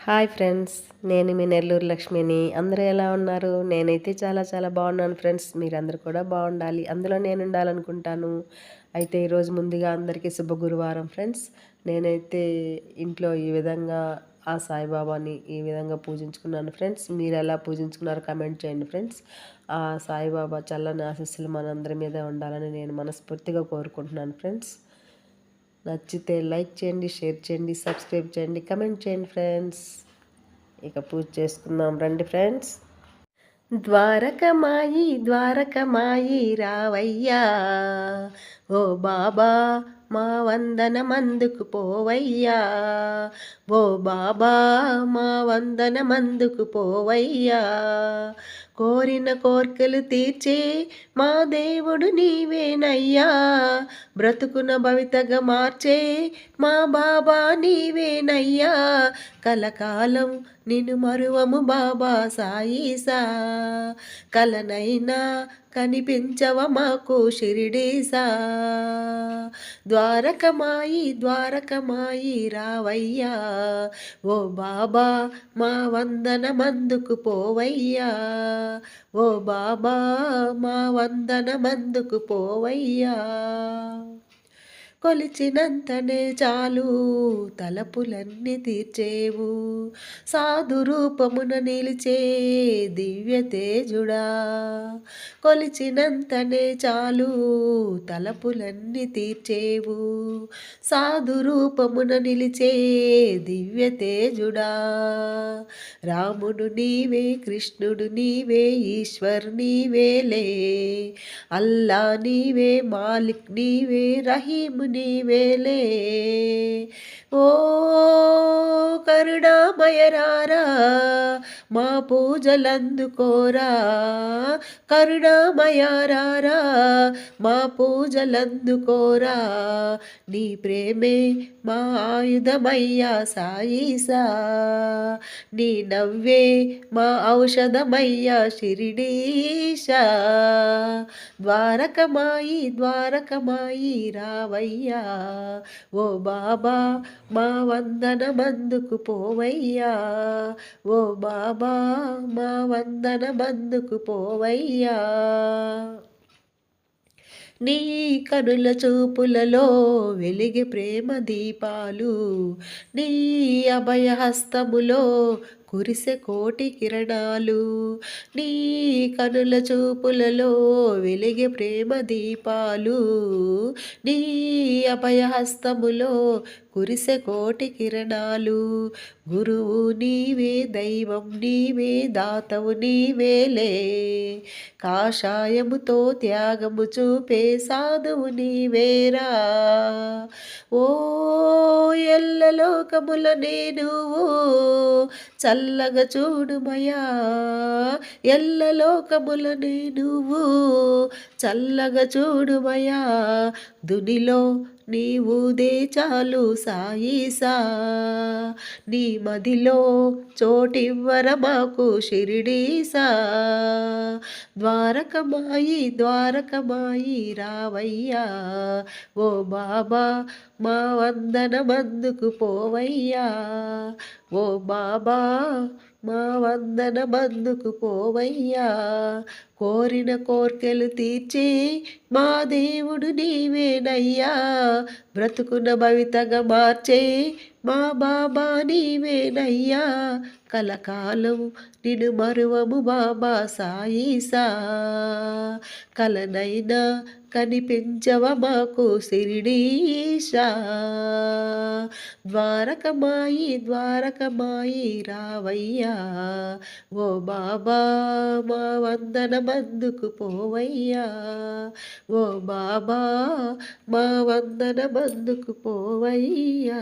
Hi friends, నేను మీ నెల్లూరు లక్ష్మిని. అందరూ ఎలా ఉన్నారు? నేనైతే చాలా చాలా బాగున్నాను ఫ్రెండ్స్. మీరందరూ కూడా బాగుండాలి, అందులో నేను ఉండాలనుకుంటాను. అయితే ఈరోజు ముందుగా అందరికీ శుభ గురువారం ఫ్రెండ్స్. నేనైతే ఇంట్లో ఈ విధంగా ఆ సాయిబాబాని ఈ విధంగా పూజించుకున్నాను ఫ్రెండ్స్. మీరు ఎలా పూజించుకున్నారో కమెంట్ చేయండి ఫ్రెండ్స్. ఆ సాయిబాబా చల్లని ఆశీస్సులు మనందరి మీద ఉండాలని నేను మనస్ఫూర్తిగా కోరుకుంటున్నాను ఫ్రెండ్స్. నచ్చితే లైక్ చేయండి, షేర్ చేయండి, సబ్స్క్రైబ్ చేయండి, కమెంట్ చేయండి ఫ్రెండ్స్. ఇక పూజ చేసుకుందాం రండి ఫ్రెండ్స్. ద్వారకమాయి ద్వారకమాయి రావయ్యా, ఓ బాబా మా వందనమందుకు పోవయ్యా, ఓ బాబా మా వందనమందుకు పోవయ్యా. కోరిన కోర్కెలు తీర్చే మా దేవుడు నీవేనయ్యా, బ్రతుకున భవితగా మార్చే మా బాబా నీవేనయ్యా. కలకాలం నిన్ను మరువము బాబా సాయిసా, కలనైనా కనిపించవ మాకు షిరిడీసా. ద్వారకమాయి ద్వారకమాయి రావయ్యా, ఓ బాబా మా వందనమందుకు పోవయ్యా, ఓ బాబా మా వందనమందుకు పోవయ్యా. కొలిచినంతనే చాలు తలపులన్నీ తీర్చేవు, సాధు రూపమున నిలిచే దివ్య తేజుడా. కొలిచినంతనే చాలు తలపులన్నీ తీర్చేవు, సాధు రూపమున నిలిచే దివ్య తేజుడా. రాముడు నీవే, కృష్ణుడు నీవే, ఈశ్వర్ నీవేలే, అల్లా నీవే, మాలిక్ నీవే, రహీము నీవేలే. ఓ కరుణామయరారా మా పూజలందుకోరా, కరుణామయరారా మా పూజలందుకోరా. నీ ప్రేమే మా ఆయుధమయ్యా సాయిసా, నీ నవ్వే మా ఔషధమయ్యా షిరిడీశా. ద్వారకమాయి ద్వారకమాయి రావయ్యా, ఓ బాబా మా వందనమందుకు పోవయ్యా, ఓ బాబా మా వందనమందుకు పోవయ్యా. నీ కనుల చూపులలో వెలిగి ప్రేమ దీపాలు, నీ అభయహస్తములో కురిసె కోటి కిరణాలు. నీ కనుల చూపులలో వెలిగే ప్రేమ దీపాలు, నీ అభయహస్తములో కురిసె కోటి కిరణాలు. గురువు నీవే, దైవం నీవే, దాతవు నీవేలే, కాషాయముతో త్యాగము చూపే సాధువు నీవేరా. ఓ ఎల్లలోకముల నేను చల్లగా చూడుమయా, ఎల్లలోకముల నేను చల్లగా చూడుమయా. దునిలో నీవుదే చాలు సాయిసా, నీ మదిలో చోటివ్వర మాకు షిరిడీసా. ద్వారకమాయి ద్వారకమాయి రావయ్యా, ఓ బాబా మా వందనమందుకు పోవయ్యా, ఓ బాబా మా వందనమందుకు పోవయ్యా. కోరిన కోర్కెలు తీర్చి మా దేవుడు నీవేనయ్యా, బ్రతుకున భవితగా మార్చే మా బాబా నీవేనయ్యా. కలకాలం నిన్ను మరువము బాబా సాయిసా, కలనైనా కనిపించవ మాకు షిరిడీశా. ద్వారకమాయి ద్వారకమాయి రావయ్యా, ఓ బాబా మా వందనమందుకు పోవయ్యా, ఓ బాబా మా వందనమందుకు పోవయ్యా.